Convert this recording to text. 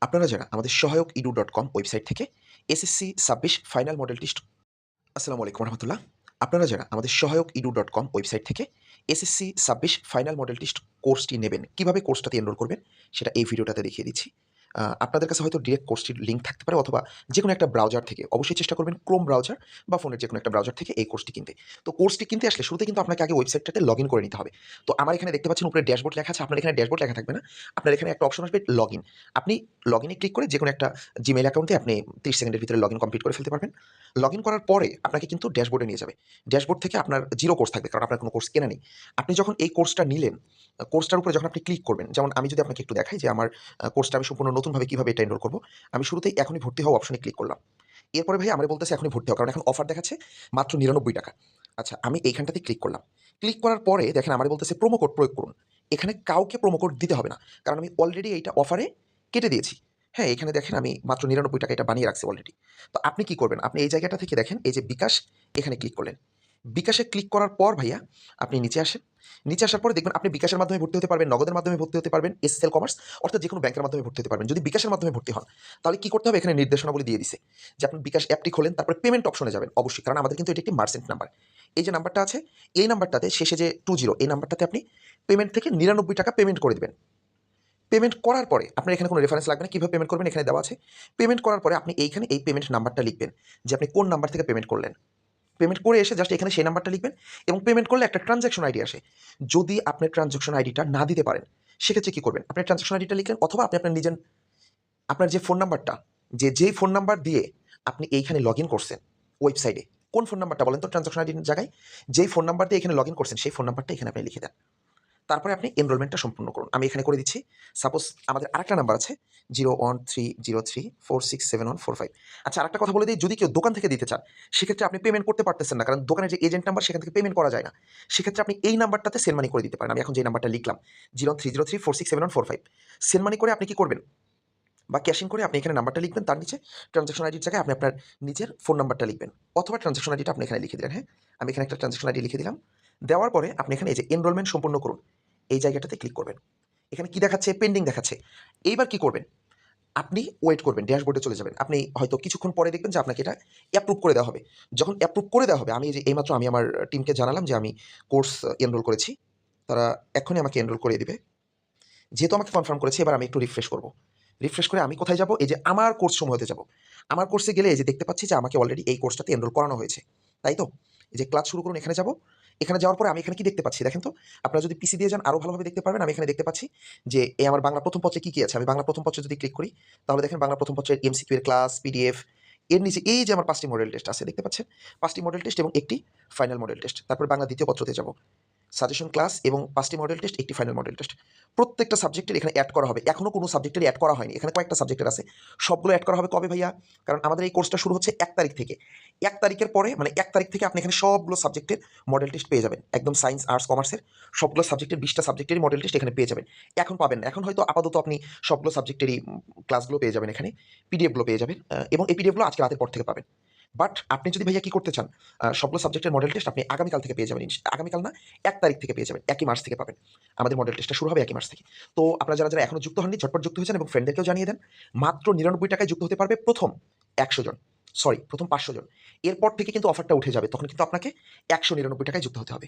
আপনারা যারা আমাদের সহায়ক edu.com ওয়েবসাইট থেকে এসএসসি ২৬ ফাইনাল মডেল টেস্ট আসসালামু আলাইকুম রহমতুল্লাহ। আপনারা যারা আমাদের সহায়ক edu.com ওয়েবসাইট থেকে এসএসসি ২৬ ফাইনাল মডেল টেস্ট কোর্সটি নেবেন, কিভাবে কোর্সটাতে এনরোল করবেন সেটা এই ভিডিওটাতে দেখিয়ে দিচ্ছি। আপনাদের কাছে হয়তো ডিরেক্ট কোর্সটির লিঙ্ক থাকতে পারে অথবা যেকোনো একটা ব্রাউজার থেকে, অবশ্যই চেষ্টা করবেন ক্রোম ব্রাউজার বা ফোনের যেকোনো একটা ব্রাউজার থেকে এই কোর্সটি কিনতে। তো কোর্সটি কিনতে আসলে শুরুতে কিন্তু আপনাকে আগে ওয়েবসাইটটাতে লগইন করে নিতে হবে। তো আমার এখানে দেখতে পাচ্ছেন উপরে ড্যাশবোর্ড লেখা আছে, আপনার এখানে ড্যাশবোর্ড লেখা থাকবে না। আপনার এখানে একটা অপশন আসবে লগইন। আপনি লগইনে ক্লিক করে যেকোনো একটা জিমেইল অ্যাকাউন্টে আপনি 30 সেকেন্ডের ভিতরে লগইন কমপ্লিট করে ফেলতে পারবেন। লগইন করার পরে আপনাকে কিন্তু ড্যাশবোর্ডে নিয়ে যাবে। ড্যাশবোর্ড থেকে আপনার 0 কোর্স থাকবে, কারণ আপনার কোনো কোর্স কেনা নেই। আপনি যখন এই কোর্সটা নিলেন, কোর্সটার উপরে যখন আপনি ক্লিক করবেন, যেমন আমি যদি আপনাকে একটু দেখাই যে আমার কোর্সটা আমি সম্পূর্ণ নতুনভাবে কিভাবে এটা এনরোল করব। আমি শুরুতেই এখনই ভর্তি হওয়া অপশনে ক্লিক করলাম। এরপরে ভাই আমারে বলতেছে এখনই ভর্তি হও, কারণ এখন অফার দেখাচ্ছে মাত্র ৳৯৯। আচ্ছা, আমি এইখানটাতে ক্লিক করলাম। ক্লিক করার পরে দেখেন আমারে বলতেছে প্রোমো কোড প্রয়োগ করুন। এখানে কাউকে প্রোমো কোড দিতে হবে না। কারণ আমি অলরেডি এইটা অফারে কেটে দিয়েছি। হ্যাঁ, এখানে দেখেন আমি মাত্র ৳৯৯ এটা বানিয়ে রাখছি অলরেডি। তো আপনি কি করবেন? আপনি এই জায়গাটা থেকে দেখেন এই যে বিকাশ, এখানে ক্লিক করলেন। বিকাশে ক্লিক করার পর ভাইয়া আপনি নিচে আসেন। নিচে আসার পরে দেখবেন আপনি বিকাশের মাধ্যমে ভর্তি হতে পারবেন, নগদের মাধ্যমে ভর্তি হতে পারবেন, এসএসএল কমার্স অর্থাৎ যেকোনো ব্যাংকের মাধ্যমে ভর্তি হতে পারবেন। যদি বিকাশের মাধ্যমে ভর্তি হন, তাহলে কি করতে হবে? এখানে নির্দেশনাবলী দিয়ে দিছে যে আপনি বিকাশ অ্যাপটি খোলেন, তারপরে পেমেন্ট অপশনে যাবেন অবশ্যই। কারণ আমাদের কিন্তু এটি একটি মার্চেন্ট নাম্বার। এই যে নাম্বারটা আছে, এই নাম্বারটাতে শেষে যে 20 এই নাম্বারটাতে আপনি পেমেন্ট থেকে ৳৯৯ পেমেন্ট করে দিবেন। পেমেন্ট করার পরে আপনার এখানে কোনো রেফারেন্স লাগবে না। কিভাবে পেমেন্ট করবেন এখানে দেওয়া আছে। পেমেন্ট করার পরে আপনি এইখানে এই পেমেন্ট নাম্বারটা লিখবেন যে আপনি কোন নাম্বার থেকে পেমেন্ট করলেন। পেমেন্ট করে এসে জাস্ট এখানে সেই নাম্বারটা লিখবেন এবং পেমেন্ট করলে একটা ট্রানজ্যাকশন আইডি আসে। যদি আপনি ট্রানজ্যাকশন আইডিটা না দিতে পারেন, সেক্ষেত্রে কি করবেন? আপনি ট্রানজ্যাকশন আইডিটা লিখলেন অথবা আপনি আপনার নিজের আপনার যে ফোন নাম্বারটা, যেই ফোন নাম্বার দিয়ে আপনি এইখানে লগইন করছেন ওয়েবসাইটে, কোন ফোন নাম্বারটা বলেন তো ট্রানজ্যাকশন আইডির জায়গায়? যেই ফোন নাম্বার দিয়ে এখানে লগইন করছেন সেই ফোন নাম্বারটা এখানে আপনি লিখে দেন। তারপরে আপনি এনরোলমেন্টটা সম্পূর্ণ করুন। আমি এখানে করে দিচ্ছি। সাপোজ আমাদের আরেকটা নাম্বার আছে 01303467145। আচ্ছা, আরেকটা কথা বলে দেই, যদি কেউ দোকান থেকে দিতে চান, সেক্ষেত্রে আপনি পেমেন্ট করতে পারতেছেন না। কারণ দোকানের যে এজেন্ট নাম্বার সেখান থেকে পেমেন্ট করা যায় না। সেক্ষেত্রে আপনি এই নাম্বারটাতে সেন্ড মানি করে দিতে পারেন। আমি এখন যে নাম্বারটা লিখলাম 03034671145, সেন্ড মানি করে আপনি কি করবেন? বা ক্যাশ ইন করে আপনি এখানে নাম্বারটা লিখবেন, তার নিচে ট্রানজ্যাকশন আইডির জায়গায় আপনি আপনার নিজের ফোন নাম্বারটা লিখবেন অথবা ট্রানজ্যাকশন আইডিটা আপনি এখানে লিখে দিলেন। হ্যাঁ? আমি এখানে একটা ট্রানজ্যাকশন আইডি লিখে দিলাম। দেওয়ার পরে আপনি এখানে এই যে এনরোলমেন্ট সম্পূর্ণ করুন, এই জায়গাটাতে ক্লিক করবেন। এখানে কি দেখাচ্ছে? পেন্ডিং দেখাচ্ছে। এইবার কি করবেন? আপনি ওয়েট করবেন, ড্যাশবোর্ডে চলে যাবেন। আপনি হয়তো কিছুক্ষণ পরে দেখবেন যে আপনাকে এটা অ্যাপ্রুভ করে দেওয়া হবে। যখন অ্যাপ্রুভ করে দেওয়া হবে, আমি এই যে এইমাত্র আমি আমার টিমকে জানালাম যে আমি কোর্স এনরোল করেছি। তারা এক্ষুনি আমাকে এনরোল করিয়ে দিবে। যেহেতু আমাকে কনফার্ম করেছে, এবার আমি একটু রিফ্রেশ করব। রিফ্রেশ করে আমি কোথায় যাব? এই যে আমার কোর্স সমূহতে যাব। আমার কোর্সে গেলে এই যে দেখতে পাচ্ছি যে আমাকে অলরেডি এই কোর্সটাতে এনরোল করানো হয়েছে। তাই তো? এই যে ক্লাস শুরু করুন, এখানে যাব। এখানে যাওয়ার পরে আমি এখানে কি দেখতে পাচ্ছি দেখেন তো? আপনারা যদি পিসি দিয়ে যান আরো ভালোভাবে দেখতে পারবেন। আমি এখানে দেখতে পাচ্ছি যে এই আমার বাংলা প্রথম পত্রে কি আছে? আমি বাংলা প্রথম পত্রে যদি ক্লিক করি, তাহলে দেখেন বাংলা প্রথম পত্রের এমসিকিউ এর ক্লাস, পিডিএফ, এর নিচে এই যে আমার ৫ টি মডেল টেস্ট আছে, দেখতে পাচ্ছেন? ৫ টি মডেল টেস্ট এবং ১ টি ফাইনাল মডেল টেস্ট। তারপর বাংলা দ্বিতীয় পত্রতে যাব। সাজেশন ক্লাস এবং ৫ টি মডেল টেস্ট, ১ টি ফাইনাল মডেল টেস্ট। প্রত্যেকটা সাবজেক্টের এখানে এড করা হবে। এখনো কোনো সাবজেক্টেরই এড করা হয়নি। এখানে কয়েকটা সাবজেক্টের আছে। সবগুলো এড করা হবে কবে ভাইয়া? কারণ আমাদের এই কোর্সটা শুরু হচ্ছে ১ তারিখ থেকে। ১ তারিখের পরে মানে ১ তারিখ থেকে আপনি এখানে সবগুলো সাবজেক্টের মডেল টেস্ট পেয়ে যাবেন। একদম সায়েন্স, আর্টস, কমার্সের সবগুলো সাবজেক্টের ২০ টা সাবজেক্টেরই মডেল টেস্ট এখানে পেয়ে যাবেন। এখন পাবেন না। এখন হয়তো আপাতত আপনি সবগুলো সাবজেক্টেরই ক্লাসগুলো পেয়ে যাবেন এখানে। পিডিএফ গুলো পেয়ে যাবেন। এবং এই পিডিএফ গুলো আজকে রাতের পর থেকে পাবেন। বাট আপনি যদি ভাইয়া কি করতে চান, সবগুলো সাবজেক্টের মডেল টেস্ট আপনি আগামীকাল থেকে পেয়ে যাবেন। আগামীকাল না, ১ তারিখ থেকে পেয়ে যাবেন। ১ই মার্চ থেকে পাবেন। আমাদের মডেল টেস্টটা শুরু হবে ১ই মার্চ থেকে। তো আপনারা যারা এখনো যুক্ত হননি, ঝটপট যুক্ত হয়ে যান এবং ফ্রেন্ডদেরকেও জানিয়ে দেন। মাত্র ৳৯৯ যুক্ত হতে পারবে প্রথম ১০০ জন। সরি, প্রথম ৫০০ জন। এরপর থেকে কিন্তু অফারটা উঠে যাবে। তখন কিন্তু আপনাকে ৳১৯৯ যুক্ত হতে হবে।